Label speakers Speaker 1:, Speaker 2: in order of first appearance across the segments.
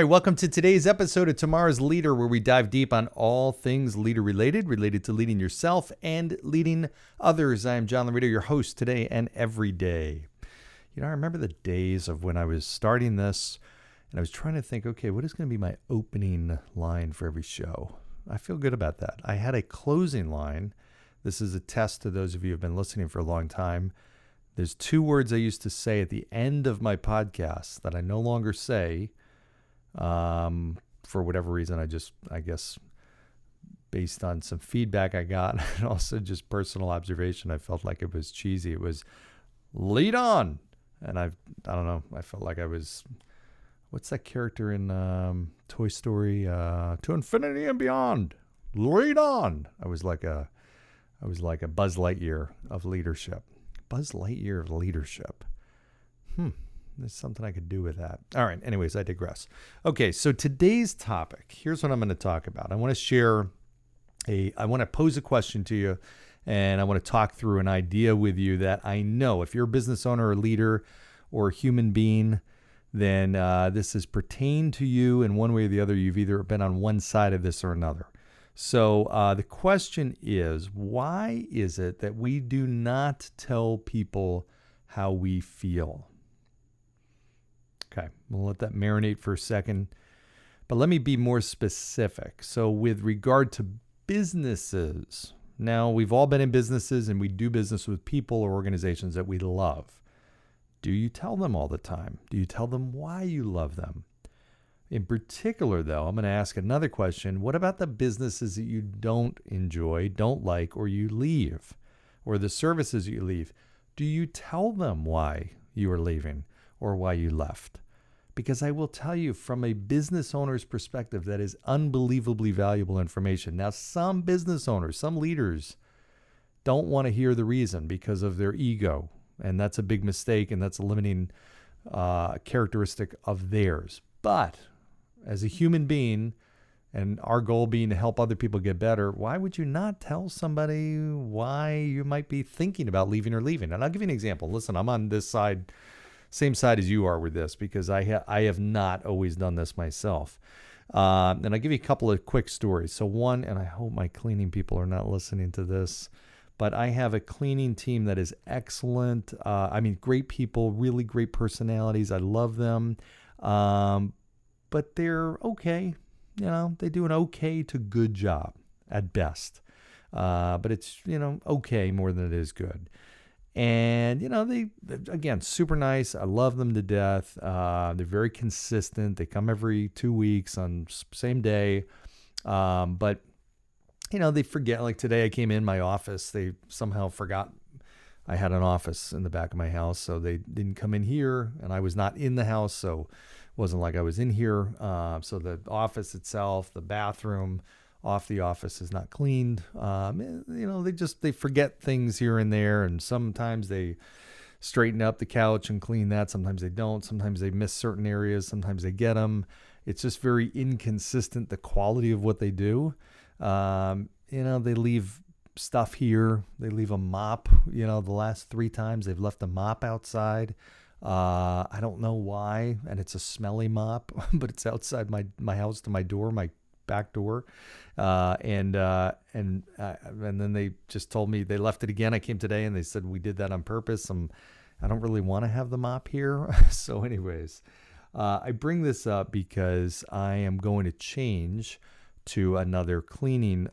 Speaker 1: right, welcome to today's episode of Tomorrow's Leader, where we dive deep on all things leader related to leading yourself and leading others. I am John Laurito, your host today and every day. You know, I remember the days of when I was starting this and I was trying to think, okay, what is going to be my opening line for every show? I feel good about that. I had a closing line. This is a test to those of you who have been listening for a long time. There's two words I used to say at the end of my podcast that I no longer say. For whatever reason, I guess based on some feedback I got and also just personal observation, I felt like it was cheesy. It was lead on. And I don't know, I felt like I was, what's that character in Toy Story? To Infinity and Beyond. Lead on. I was like a Buzz Lightyear of leadership. Buzz Lightyear of leadership. There's something I could do with that. All right. Anyways, I digress. Okay. So today's topic, here's what I'm going to talk about. I want to pose a question to you, and I want to talk through an idea with you that I know if you're a business owner or leader or a human being, then this has pertained to you in one way or the other. You've either been on one side of this or another. So the question is, why is it that we do not tell people how we feel? Okay, we'll let that marinate for a second. But let me be more specific. So with regard to businesses, now we've all been in businesses and we do business with people or organizations that we love. Do you tell them all the time? Do you tell them why you love them? In particular, though, I'm going to ask another question. What about the businesses that you don't enjoy, don't like, or you leave, or the services you leave? Do you tell them why you are leaving or why you left? Because I will tell you, from a business owner's perspective, that is unbelievably valuable information. Now, some business owners, some leaders don't want to hear the reason because of their ego, and that's a big mistake, and that's a limiting characteristic of theirs. But as a human being, and our goal being to help other people get better, why would you not tell somebody why you might be thinking about leaving or leaving? And I'll give you an example. Listen, I'm on this side, same side as you are with this, because I have not always done this myself. And I'll give you a couple of quick stories. So one, and I hope my cleaning people are not listening to this, but I have a cleaning team that is excellent. Great people, really great personalities. I love them. But they're okay. You know, they do an okay to good job at best. But it's, okay more than it is good. And, they, again, super nice. I love them to death. They're very consistent. They come every 2 weeks on same day. But, they forget. Like today I came in my office. They somehow forgot I had an office in the back of my house. So they didn't come in here, and I was not in the house. So it wasn't like I was in here. So the office itself, the bathroom off the office is not cleaned. They forget things here and there. And sometimes they straighten up the couch and clean that. Sometimes they don't. Sometimes they miss certain areas. Sometimes they get them. It's just very inconsistent, the quality of what they do. They leave stuff here. They leave a mop. The last 3 times they've left a mop outside. I don't know why. And it's a smelly mop, but it's outside my house to my door, my back door. And then they just told me they left it again. I came today and they said, we did that on purpose. I don't really want to have the mop here. So anyways, I bring this up because I am going to change to another cleaning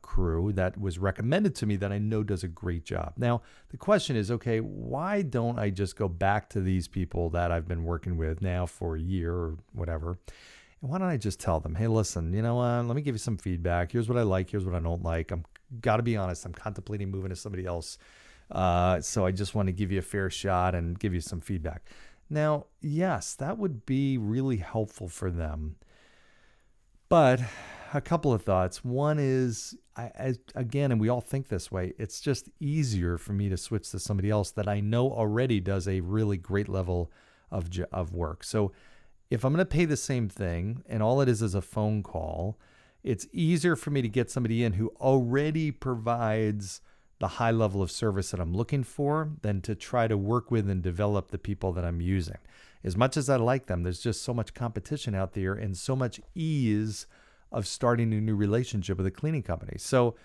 Speaker 1: crew that was recommended to me that I know does a great job. Now, the question is, okay, why don't I just go back to these people that I've been working with now for a year or whatever? And why don't I just tell them, hey, listen, let me give you some feedback. Here's what I like. Here's what I don't like. Got to be honest. I'm contemplating moving to somebody else. So I just want to give you a fair shot and give you some feedback. Now, yes, that would be really helpful for them. But a couple of thoughts. One is, and we all think this way, it's just easier for me to switch to somebody else that I know already does a really great level of work. So if I'm going to pay the same thing and all it is a phone call, it's easier for me to get somebody in who already provides the high level of service that I'm looking for than to try to work with and develop the people that I'm using. As much as I like them, there's just so much competition out there and so much ease of starting a new relationship with a cleaning company. So,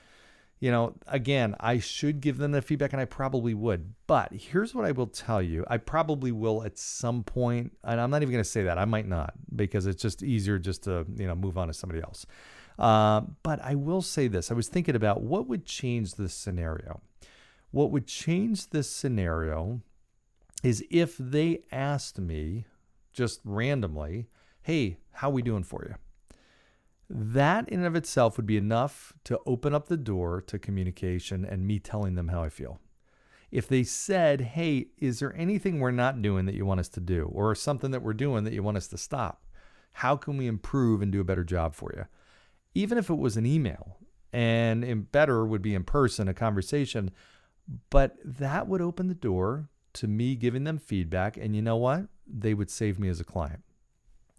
Speaker 1: again, I should give them the feedback, and I probably would. But here's what I will tell you. I probably will at some point, and I'm not even going to say that. I might not, because it's just easier just to, move on to somebody else. But I will say this. I was thinking about what would change this scenario. What would change this scenario is if they asked me just randomly, hey, how are we doing for you? That in and of itself would be enough to open up the door to communication and me telling them how I feel. If they said, hey, is there anything we're not doing that you want us to do, or something that we're doing that you want us to stop? How can we improve and do a better job for you? Even if it was an email, and better would be in person, a conversation, but that would open the door to me giving them feedback, and you know what? They would save me as a client.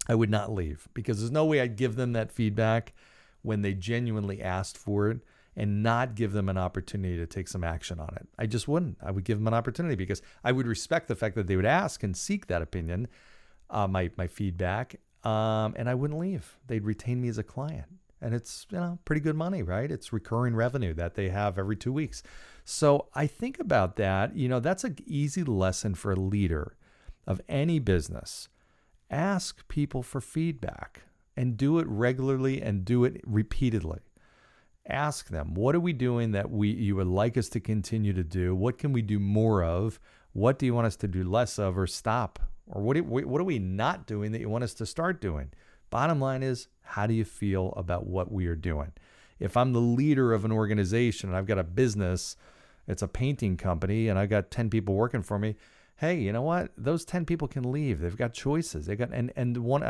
Speaker 1: I would not leave, because there's no way I'd give them that feedback when they genuinely asked for it and not give them an opportunity to take some action on it. I just wouldn't. I would give them an opportunity because I would respect the fact that they would ask and seek that opinion, my feedback, and I wouldn't leave. They'd retain me as a client. And it's pretty good money, right? It's recurring revenue that they have every 2 weeks. So I think about that. That's an easy lesson for a leader of any business. Ask people for feedback and do it regularly and do it repeatedly. Ask them, what are we doing that you would like us to continue to do? What can we do more of? What do you want us to do less of or stop? Or what are we not doing that you want us to start doing? Bottom line is, how do you feel about what we are doing? If I'm the leader of an organization and I've got a business, it's a painting company, and I've got 10 people working for me, hey, you know what? Those 10 people can leave. They've got choices. I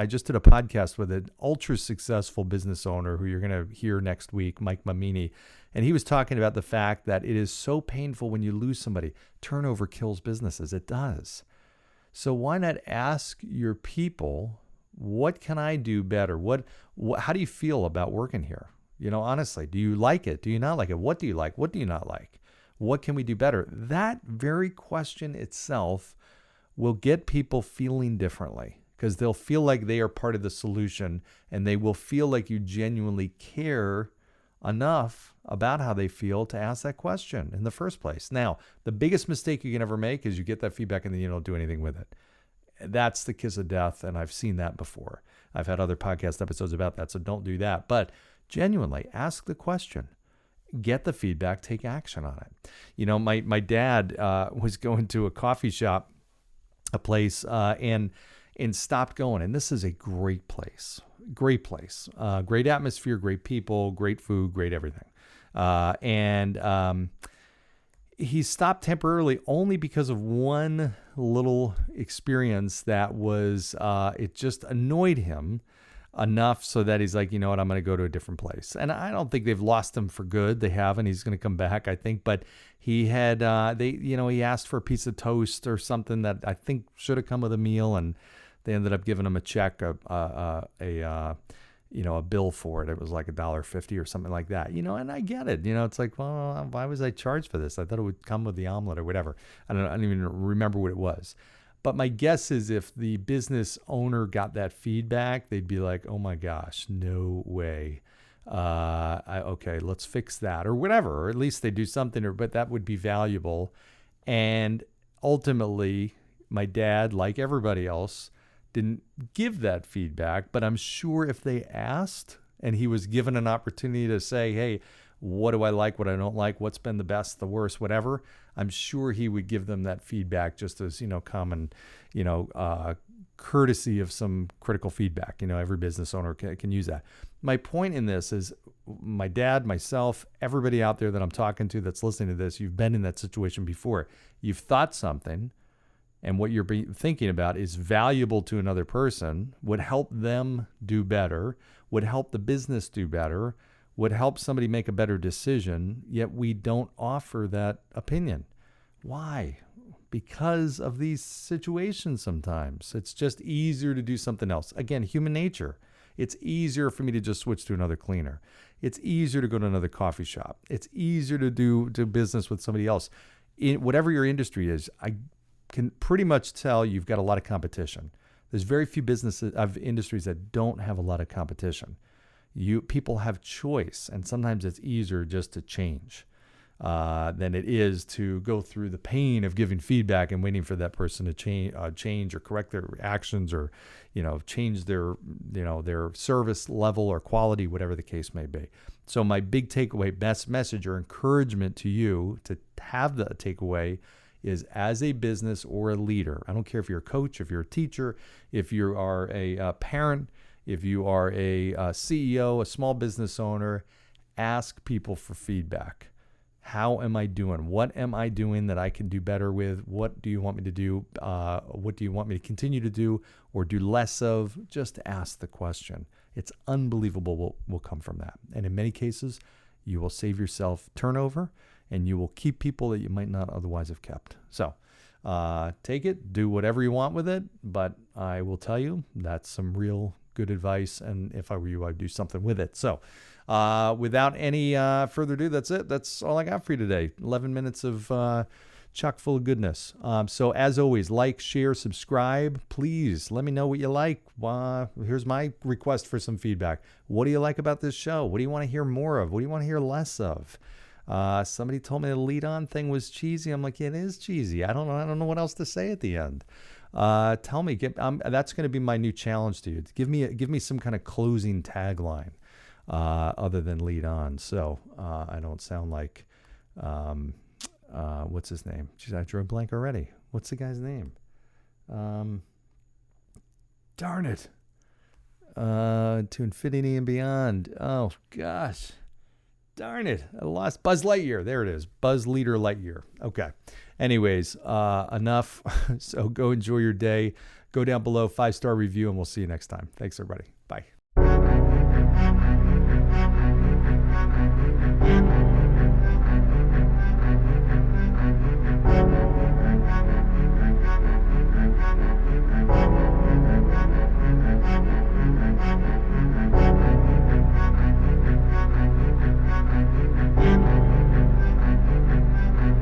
Speaker 1: just did a podcast with an ultra successful business owner who you're going to hear next week, Mike Mamini, and he was talking about the fact that it is so painful when you lose somebody. Turnover kills businesses. It does. So why not ask your people, what can I do better? How do you feel about working here? Honestly, do you like it? Do you not like it? What do you like? What do you not like? What can we do better? That very question itself will get people feeling differently, because they'll feel like they are part of the solution, and they will feel like you genuinely care enough about how they feel to ask that question in the first place. Now, the biggest mistake you can ever make is you get that feedback and then you don't do anything with it. That's the kiss of death, and I've seen that before. I've had other podcast episodes about that, so don't do that. But genuinely, ask the question. Get the feedback, take action on it. My dad was going to a coffee shop, a place, and stopped going. And this is a great place, great atmosphere, great people, great food, great everything. He stopped temporarily only because of one little experience that was, it just annoyed him enough so that he's like, you know what, I'm going to go to a different place. And I don't think they've lost him for good. They haven't. He's going to come back, I think. But he had, he asked for a piece of toast or something that I think should have come with a meal, and they ended up giving him a check, a bill for it. It was like $1.50 or something like that, and I get it. It's like, well, why was I charged for this? I thought it would come with the omelet or whatever. I don't even remember what it was. But my guess is if the business owner got that feedback, they'd be like, oh my gosh, no way. Okay, let's fix that or whatever, or at least they do something, but that would be valuable. And ultimately, my dad, like everybody else, didn't give that feedback, but I'm sure if they asked and he was given an opportunity to say, hey, what do I like, what I don't like, what's been the best, the worst, whatever, I'm sure he would give them that feedback just as, common, courtesy of some critical feedback. Every business owner can use that. My point in this is my dad, myself, everybody out there that I'm talking to that's listening to this, you've been in that situation before. You've thought something, and what you're thinking about is valuable to another person, would help them do better, would help the business do better, would help somebody make a better decision, yet we don't offer that opinion. Why? Because of these situations sometimes. It's just easier to do something else. Again, human nature. It's easier for me to just switch to another cleaner. It's easier to go to another coffee shop. It's easier to do business with somebody else. In whatever your industry is, I can pretty much tell you've got a lot of competition. There's very few industries that don't have a lot of competition. People have choice, and sometimes it's easier just to change than it is to go through the pain of giving feedback and waiting for that person to change or correct their actions, or change their service level or quality, whatever the case may be. So my big takeaway, best message or encouragement to you to have the takeaway is, as a business or a leader, I don't care if you're a coach, if you're a teacher, if you are a parent, if you are a CEO, a small business owner, ask people for feedback. How am I doing? What am I doing that I can do better with? What do you want me to do? What do you want me to continue to do or do less of? Just ask the question. It's unbelievable what will come from that. And in many cases, you will save yourself turnover, and you will keep people that you might not otherwise have kept. So take it, do whatever you want with it. But I will tell you, that's some real good advice. And if I were you, I'd do something with it. So without any further ado, that's it. That's all I got for you today. 11 minutes of chock full of goodness. So as always, like, share, subscribe. Please let me know what you like. Here's my request for some feedback. What do you like about this show? What do you want to hear more of? What do you want to hear less of? Somebody told me the lead on thing was cheesy. I'm like, it is cheesy. I don't know what else to say at the end. Tell me, that's going to be my new challenge to you. Give me some kind of closing tagline, other than lead on. So, I don't sound like, what's his name? Jeez, I drew a blank already. What's the guy's name? Darn it. To infinity and beyond. Oh gosh. Darn it. I lost Buzz Lightyear. There it is. Buzz Leader Lightyear. Okay. Anyways, enough. So go enjoy your day. Go down below, 5-star review, and we'll see you next time. Thanks, everybody. Bye.